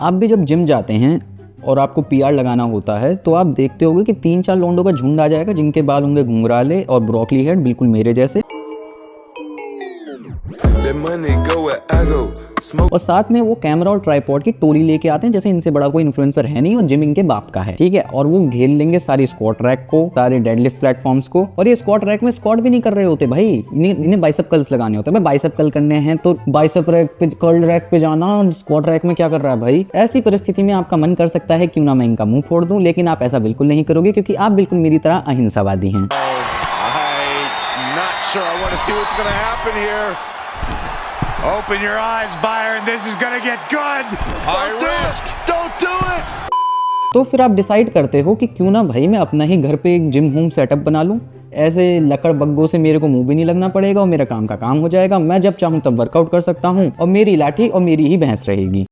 आप भी जब जिम जाते हैं और आपको पीआर लगाना होता है तो आप देखते होंगे कि 3-4 लोंडों का झुंड आ जाएगा जिनके बाल होंगे घुंघराले और ब्रोकली हेड, बिल्कुल मेरे जैसे। और साथ में वो कैमरा और ट्राइपॉड की टोली लेके आते हैं, जैसे इनसे बड़ा कोई इन्फ्लुएंसर है नहीं और जिम इनके बाप का है, ठीक है। और वो घेर लेंगे सारी स्क्वाट रैक को, सारे डेडलिफ्ट प्लेटफॉर्म्स को। और ये स्क्वाट रैक में स्क्वाट भी नहीं कर रहे होते भाई, इन्हें बाइसेप कर्ल्स लगाने होते हैं। भाई बाइसेप कर्ल करने हैं तो बाइसेप रैक पे, कर्ल रैक पे जाना, स्क्वाट रैक में क्या कर रहा है भाई। ऐसी परिस्थिति में आपका मन कर सकता है क्यों ना मैं इनका मुंह फोड़ दूं, लेकिन आप ऐसा बिल्कुल नहीं करोगे क्योंकि आप बिल्कुल मेरी तरह अहिंसावादी हैं। Open your eyes, Byron. This is gonna get good. High risk. Don't do it. तो फिर आप डिसाइड करते हो कि क्यों ना भाई मैं अपना ही घर पे एक जिम होम सेटअप बना लूं। ऐसे लकड़ बग्गों से मेरे को मुंह भी नहीं लगना पड़ेगा और मेरा काम का काम हो जाएगा। मैं जब चाहूं तब वर्कआउट कर सकता हूं और मेरी लाठी और मेरी ही भैंस रहेगी।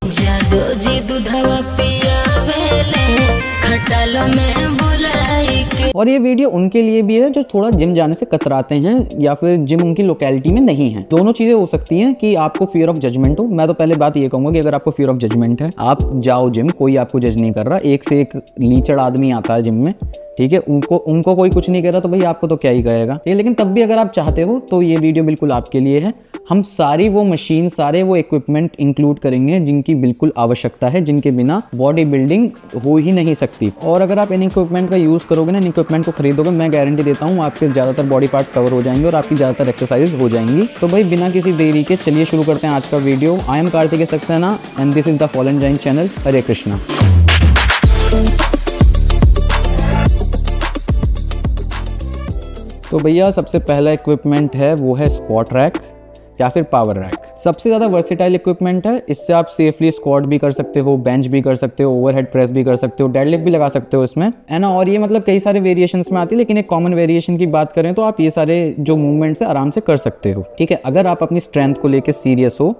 और ये वीडियो उनके लिए भी है जो थोड़ा जिम जाने से कतराते हैं या फिर जिम उनकी लोकेलिटी में नहीं है। दोनों चीजें हो सकती हैं कि आपको फियर ऑफ जजमेंट हो। मैं तो पहले बात ये कहूंगा कि अगर आपको फियर ऑफ जजमेंट है, आप जाओ जिम, कोई आपको जज नहीं कर रहा। एक से एक लीचड़ आदमी आता है जिम में, ठीक है, उनको कोई कुछ नहीं कह रहा तो भाई आपको तो क्या ही कहेगा, ठीक है। लेकिन तब भी अगर आप चाहते हो तो ये वीडियो बिल्कुल आपके लिए है। हम सारी वो मशीन, सारे वो इक्विपमेंट इंक्लूड करेंगे जिनकी बिल्कुल आवश्यकता है, जिनके बिना बॉडी बिल्डिंग हो ही नहीं सकती। और अगर आप इन इक्विपमेंट का यूज़ करोगे ना, इन इक्विपमेंट को खरीदोगे, मैं गारंटी देता हूँ आपके ज़्यादातर बॉडी पार्ट्स कवर हो जाएंगे और आपकी ज़्यादातर एक्सरसाइज हो जाएंगी। तो भाई बिना किसी देरी के चलिए शुरू करते हैं आज का video. I am Kartikeya Saxena and this is the Fallen Giant channel. Hare Krishna. तो भैया सबसे पहला इक्विपमेंट है वो है स्क्वाट रैक या फिर पावर रैक। सबसे ज़्यादा वर्सेटाइल इक्विपमेंट है। इससे आप सेफली स्क्वाट भी कर सकते हो, बेंच भी कर सकते हो, ओवरहेड प्रेस भी कर सकते हो, डेडलिफ्ट भी लगा सकते हो इसमें, है ना। और ये मतलब कई सारे वेरिएशंस में आती है, लेकिन एक कॉमन वेरिएशन की बात करें तो आप ये सारे जो मूवमेंट्स है आराम से कर सकते हो, ठीक है। अगर आप अपनी स्ट्रेंथ को लेकर सीरियस हो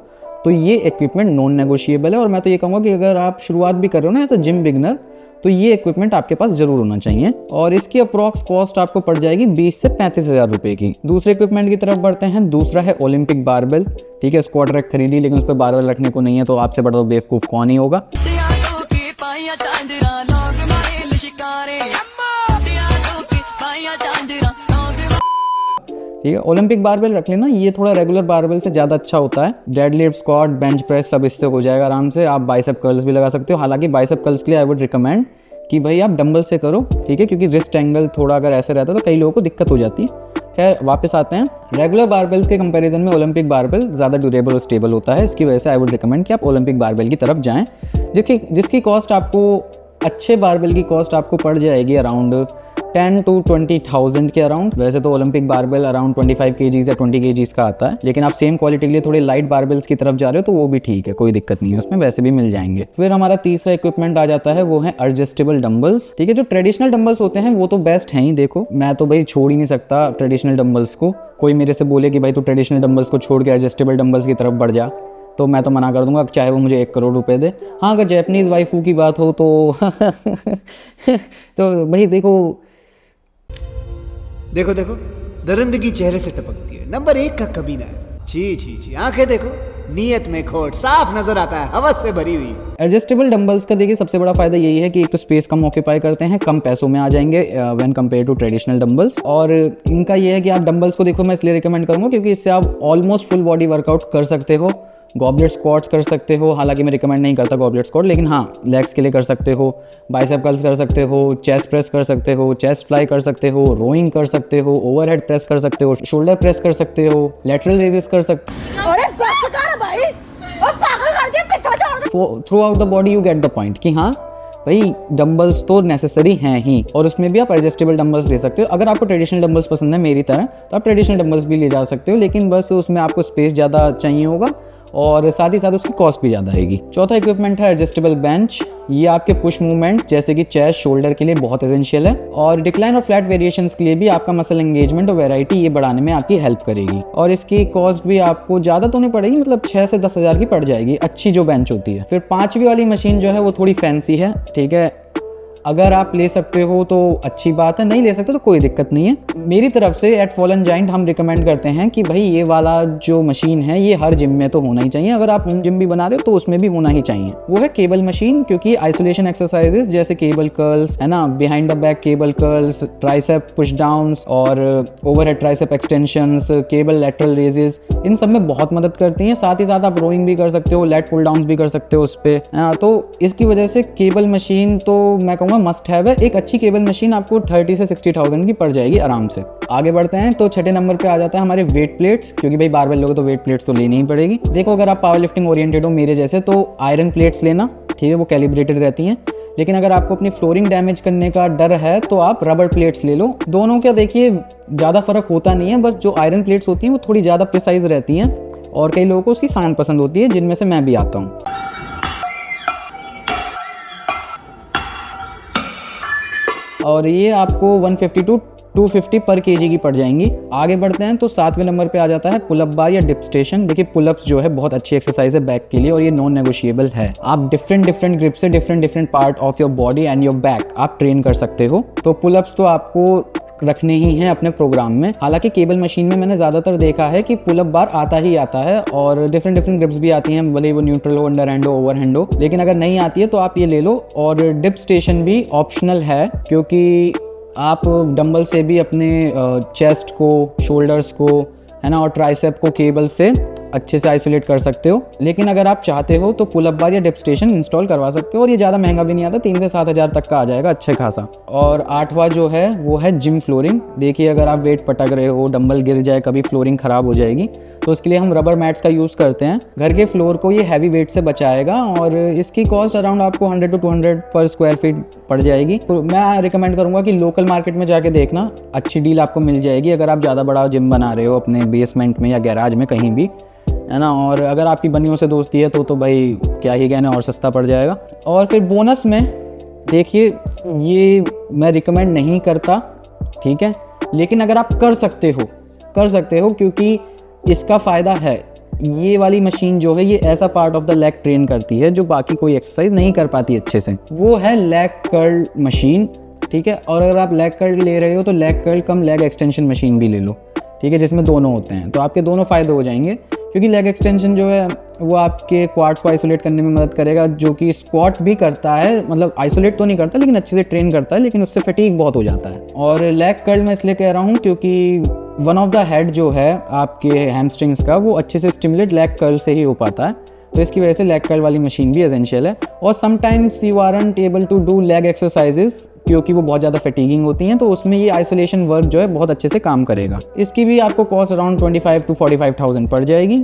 तो ये इक्विपमेंट नॉन नेगोशिएबल है। और मैं तो ये कहूँगा कि अगर आप शुरुआत भी कर रहे हो ना एज अ जिम बिगनर, तो ये इक्विपमेंट आपके पास जरूर होना चाहिए। और इसकी अप्रॉक्स कॉस्ट आपको पड़ जाएगी 20 से 35 हज़ार रुपए की। दूसरे इक्विपमेंट की तरफ बढ़ते हैं। दूसरा है ओलंपिक बारबेल, ठीक है। स्क्वाट रैक खरीदी लेकिन उस पर बारबेल रखने को नहीं है, तो आपसे बड़ा बेवकूफ कौन ही होगा। ठीक है, ओलंपिक बारबेल रख लेना, ये थोड़ा रेगुलर बारबेल से ज़्यादा अच्छा होता है। डेडलिफ्ट, स्क्वाट, बेंच प्रेस सब इससे हो जाएगा आराम से। आप बाइसेप कर्ल्स भी लगा सकते हो। हालांकि बाइसेप कर्ल्स के लिए आई वुड रिकमेंड कि भाई आप डंबल से करो, ठीक है, क्योंकि रिस्ट एंगल थोड़ा अगर ऐसे रहता है तो कई लोगों को दिक्कत हो जाती है। खैर वापस आते हैं। रेगुलर बारबेल्स के कंपैरिजन में ओलंपिक बारबेल ज़्यादा ड्यूरेबल और स्टेबल होता है। इसकी वजह से आई वुड रिकमेंड कि आप ओलंपिक बारबेल की तरफ जाएँ, जिसकी कॉस्ट आपको, अच्छे बारबेल की कॉस्ट आपको पड़ जाएगी अराउंड 10 to 20,000 के अराउंड। वैसे तो ओलंपिक बारबेल अराउंड 25 kgs या 20 kgs का आता है, लेकिन आप सेम क्वालिटी के लिए थोड़े लाइट बारबेल्स की तरफ जा रहे हो तो वो भी ठीक है, कोई दिक्कत नहीं है उसमें, वैसे भी मिल जाएंगे। फिर हमारा तीसरा इक्विपमेंट आ जाता है, वो है एडजस्टेबल डंबल्स, ठीक है। जो ट्रेडिशनल डंबल्स होते हैं वो तो बेस्ट हैं ही। देखो मैं तो भाई छोड़ ही नहीं सकता ट्रेडिशनल डंबल्स को। कोई मेरे से बोले कि भाई तू ट्रेडिशनल डंबल्स को छोड़ के एडजस्टेबल डंबल्स की तरफ बढ़ जा, तो मैं तो मना कर दूंगा, चाहे वो मुझे 1 करोड़ रुपए दे। हाँ, अगर जैपनीज वाइफू की बात हो तो तो भाई देखो दरिंदगी चेहरे से टपकती है। नंबर 1 का कमीना है। छी आंखें देखो, नीयत में खोट साफ नजर आता है, हवस से भरी हुई। एडजस्टेबल डंबल्स का देखिए सबसे बड़ा फायदा यही है कि एक तो स्पेस कम ऑक्यूपाई करते हैं, कम पैसों में आ जाएंगे when compare to traditional dumbbells. और इनका ये है कि आप डंबल्स को देखो, मैं इसलिए रिकमेंड करूंगा क्योंकि इससे आप ऑलमोस्ट फुल बॉडी वर्कआउट कर सकते हो। गॉबलेट स्क्वाट्स कर सकते हो, हालांकि मैं रिकमेंड नहीं करता गॉबलेट स्क्वाट, लेकिन हाँ लेग्स के लिए कर सकते हो। बाइसेप कर्ल्स कर सकते हो, चेस्ट प्रेस कर सकते हो, चेस्ट फ्लाई कर सकते हो, रोइंग कर सकते हो, ओवरहेड प्रेस कर सकते हो, शोल्डर प्रेस कर सकते हो, लेटरल रेजेस कर सकते हो। Through out the body you get the point कि हाँ भाई डंबल्स तो नेसेसरी हैं ही। और उसमें भी आप एडजस्टेबल डंबल्स ले सकते हो। अगर आपको ट्रेडिशनल डंबल्स पसंद है मेरी तरह, तो आप ट्रेडिशनल डंबल्स भी ले जा सकते हो, लेकिन बस उसमें आपको स्पेस ज़्यादा चाहिए होगा और साथ ही साथ उसकी कॉस्ट भी ज़्यादा आएगी। चौथा इक्विपमेंट है एडजस्टेबल बेंच। ये आपके पुश मूवमेंट्स जैसे कि चेस्ट, शोल्डर के लिए बहुत एसेंशियल है। और डिक्लाइन और फ्लैट वेरिएशंस के लिए भी आपका मसल एंगेजमेंट और वैरायटी ये बढ़ाने में आपकी हेल्प करेगी। और इसकी कॉस्ट भी आपको ज़्यादा तो नहीं पड़ेगी, मतलब 6 से 10 हज़ार की पड़ जाएगी, अच्छी जो बेंच होती है। फिर 5वीं वाली मशीन जो है वो थोड़ी फैंसी है, ठीक है। अगर आप ले सकते हो तो अच्छी बात है, नहीं ले सकते तो कोई दिक्कत नहीं है। मेरी तरफ से एट फॉलन जाइंट हम रिकमेंड करते हैं कि भाई ये वाला जो मशीन है ये हर जिम में तो होना ही चाहिए। अगर आप होम जिम भी बना रहे हो तो उसमें भी होना ही चाहिए। वो है केबल मशीन, क्योंकि आइसोलेशन एक्सरसाइजेस जैसे केबल कर्ल्स है ना, behind the back cable curls, tricep push downs और overhead tricep extensions, cable lateral raises, इन सब में बहुत मदद करती हैं। साथ ही साथ आप रोइंग भी कर सकते हो, लेट पुल डाउन्स भी कर सकते हो उस पे। तो इसकी वजह से केबल मशीन तो मैं कहूँगा मस्ट हैव है। एक अच्छी केबल मशीन आपको 30 से 60,000 की पड़ जाएगी आराम से। आगे बढ़ते हैं तो छठे नंबर पे आ जाता है हमारे वेट प्लेट्स, क्योंकि भाई बारबेल लोगे तो वेट प्लेट्स तो लेनी ही पड़ेगी। देखो अगर आप पावर लिफ्टिंग ओरिएंटेड हो मेरे जैसे तो आयरन प्लेट्स लेना, ठीक है, वो कैलिब्रेटेड रहती हैं। लेकिन अगर आपको अपनी फ्लोरिंग डैमेज करने का डर है तो आप रबर प्लेट्स ले लो। दोनों का देखिए ज़्यादा फर्क होता नहीं है, बस जो आयरन प्लेट्स होती हैं वो थोड़ी ज़्यादा प्रिसाइज रहती हैं और कई लोगों को उसकी साउंड पसंद होती है, जिनमें से मैं भी आता हूँ। और ये आपको 150 टू 250 पर केजी की पड़ जाएंगी। आगे बढ़ते हैं तो 7वें नंबर पे आ जाता है पुलअप बार या डिप स्टेशन। देखिए पुलअप्स जो है बहुत अच्छी एक्सरसाइज है बैक के लिए और ये नॉन नेगोशिएबल है। आप डिफरेंट ग्रिप से different part of your body and your back आप ट्रेन कर सकते हो। तो पुलअप्स तो आपको रखने ही हैं अपने प्रोग्राम में। हालांकि केबल मशीन में मैंने ज़्यादातर देखा है कि पुलअप बार आता ही आता है और डिफरेंट ग्रिप्स भी आती हैं, भले वो न्यूट्रल हो, अंडर हैंड हो, ओवर हैंड हो। लेकिन अगर नहीं आती है तो आप ये ले लो। और डिप स्टेशन भी ऑप्शनल है, क्योंकि आप डंबल से भी अपने चेस्ट को, शोल्डर्स को है ना और ट्राइसेप को केबल से अच्छे से आइसोलेट कर सकते हो। लेकिन अगर आप चाहते हो तो पुलअप बार या डिप स्टेशन इंस्टॉल करवा सकते हो और ये ज़्यादा महंगा भी नहीं आता, 3 से 7 हज़ार तक का आ जाएगा अच्छे खासा। और 8वां जो है वो है जिम फ्लोरिंग। देखिए अगर आप वेट पटक रहे हो, डंबल गिर जाए, कभी फ्लोरिंग ख़राब हो जाएगी, तो उसके लिए हम रबर मैट्स का यूज़ करते हैं। घर के फ्लोर को ये हैवी वेट से बचाएगा और इसकी कॉस्ट अराउंड आपको 100 to 200 पर स्क्वायर फीट पड़ जाएगी। तो मैं रिकमेंड करूँगा कि लोकल मार्केट में जाके देखना, अच्छी डील आपको मिल जाएगी अगर आप ज़्यादा बड़ा जिम बना रहे हो अपने बेसमेंट में या गैराज में कहीं भी, है ना। और अगर आपकी बनियों से दोस्ती है तो भाई क्या ही कहने, और सस्ता पड़ जाएगा। और फिर बोनस में देखिए ये मैं रिकमेंड नहीं करता, ठीक है, लेकिन अगर आप कर सकते हो क्योंकि इसका फ़ायदा है। ये वाली मशीन जो है ये ऐसा part of the leg train करती है जो बाकी कोई एक्सरसाइज नहीं कर पाती अच्छे से, वो है लेग कर्ल मशीन, ठीक है। और अगर आप लेग कर्ल ले रहे हो तो लेग कर्ल कम लेग एक्सटेंशन मशीन भी ले लो, ठीक है, जिसमें दोनों होते हैं, तो आपके दोनों फ़ायदे हो जाएंगे। क्योंकि लेग एक्सटेंशन जो है वो आपके क्वाड्स को आइसोलेट करने में मदद करेगा, जो कि स्क्वाट भी करता है, मतलब आइसोलेट तो नहीं करता लेकिन अच्छे से ट्रेन करता है, लेकिन उससे फटीग बहुत हो जाता है। और लेग कर्ल मैं इसलिए कह रहा हूँ क्योंकि वन ऑफ द हेड जो है आपके हैमस्ट्रिंग्स का वो अच्छे से स्टिमुलेट लेग कर्ल से ही हो पाता है, तो इसकी वजह से लेग कर्ल वाली मशीन भी एसेंशियल है। और sometimes you aren't able to do leg exercises क्योंकि वो बहुत ज़्यादा फटीगिंग होती हैं, तो उसमें ये आइसोलेशन वर्क जो है बहुत अच्छे से काम करेगा। इसकी भी आपको कॉस्ट अराउंड 25 to 45,000 पड़ जाएगी,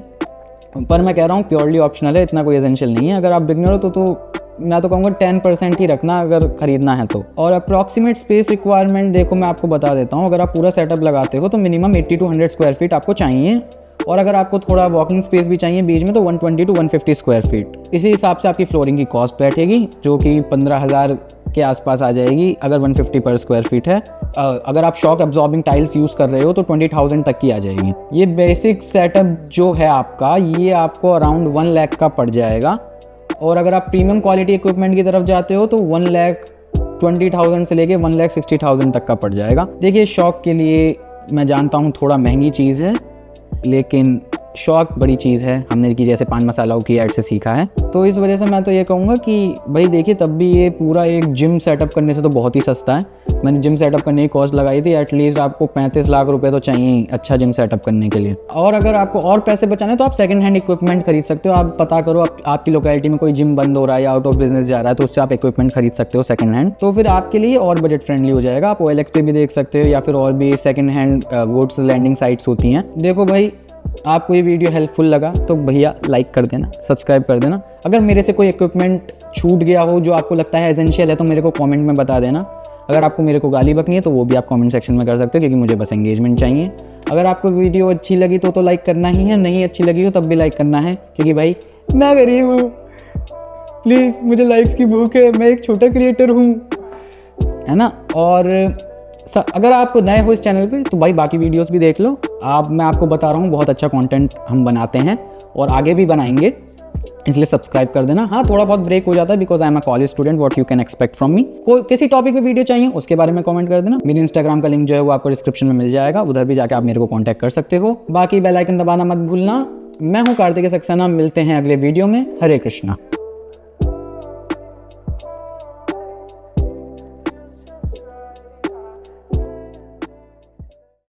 पर मैं कह रहा हूँ प्योरली ऑप्शनल है, इतना कोई एसेंशियल नहीं है। अगर आप बिगनर हो तो मैं तो कहूँगा 10% ही रखना अगर ख़रीदना है तो। और अप्रॉक्सीमेट स्पेस रिक्वायरमेंट देखो मैं आपको बता देता हूँ। अगर आप पूरा सेटअप लगाते हो तो मिनिमम 80 to 100 स्क्वायर फीट आपको चाहिए, और अगर आपको थोड़ा वॉकिंग स्पेस भी चाहिए बीच में तो 120 to 150 स्क्वायर फीट। इसी हिसाब से आपकी फ्लोरिंग की कॉस्ट बैठेगी, जो कि 15,000 के आसपास आ जाएगी अगर 150 पर स्क्वायर फीट है। अगर आप शॉक एब्जॉर्बिंग टाइल्स यूज़ कर रहे हो तो 20,000 तक की आ जाएगी। ये बेसिक सेटअप जो है आपका, ये आपको अराउंड 1 लाख का पड़ जाएगा। और अगर आप प्रीमियम क्वालिटी इक्विपमेंट की तरफ जाते हो तो 1,20,000 से लेके 1,60,000 तक का पड़ जाएगा। देखिए शौक के लिए मैं जानता हूँ थोड़ा महंगी चीज़ है, लेकिन शौक बड़ी चीज़ है, हमने की जैसे पान मसालाओं की ऐड से सीखा है। तो इस वजह से मैं तो ये कहूँगा कि भाई देखिए तब भी ये पूरा एक जिम सेटअप करने से तो बहुत ही सस्ता है। मैंने जिम सेटअप करने की कॉस्ट लगाई थी, एटलीस्ट आपको 35 लाख रुपए तो चाहिए अच्छा जिम सेटअप करने के लिए। और अगर आपको और पैसे बचाने तो आप सेकंड हैंड इक्विपमेंट खरीद सकते हो। आप पता करो आपकी लोकेलिटी में कोई जिम बंद हो रहा है या आउट ऑफ बिजनेस जा रहा है तो उससे आप इक्विपमेंट खरीद सकते हो सेकंड हैंड, तो फिर आपके लिए और बजट फ्रेंडली हो जाएगा। आप OLX पे भी देख सकते हो या फिर और भी second hand goods landing sites होती हैं। देखो भाई आपको ये वीडियो हेल्पफुल लगा तो भैया लाइक कर देना, सब्सक्राइब कर देना। अगर मेरे से कोई इक्विपमेंट छूट गया हो जो आपको लगता है एसेंशियल है तो मेरे को कमेंट में बता देना। अगर आपको मेरे को गाली बकनी है तो वो भी आप कमेंट सेक्शन में कर सकते हो, क्योंकि मुझे बस एंगेजमेंट चाहिए। अगर आपको वीडियो अच्छी लगी तो लाइक करना ही है, नहीं अच्छी लगी हो तब भी लाइक करना है, क्योंकि भाई मैं गरीब हूँ, प्लीज़ मुझे लाइक्स की भूख है, मैं एक छोटा क्रिएटर हूँ, है ना। और अगर आप नए हो इस चैनल पे तो भाई बाकी वीडियोस भी देख लो। मैं आपको बता रहा हूँ बहुत अच्छा कंटेंट हम बनाते हैं और आगे भी बनाएंगे। इसलिए सब्सक्राइब कर देना। हाँ, थोड़ा बहुत ब्रेक हो जाता है because I am a college student, what you can expect from me. कोई किसी टॉपिक पे वीडियो चाहिए उसके बारे में कमेंट कर देना। मेरे इंस्टाग्राम का लिंक जो है वो आपको डिस्क्रिप्शन में मिल जाएगा, उधर भी जाके आप मेरे को कॉन्टैक्ट कर सकते हो। बाकी बेल आइकन दबाना मत भूलना। मैं हूँ कार्तिकेय सक्सेना, मिलते हैं अगले वीडियो में। हरे कृष्णा।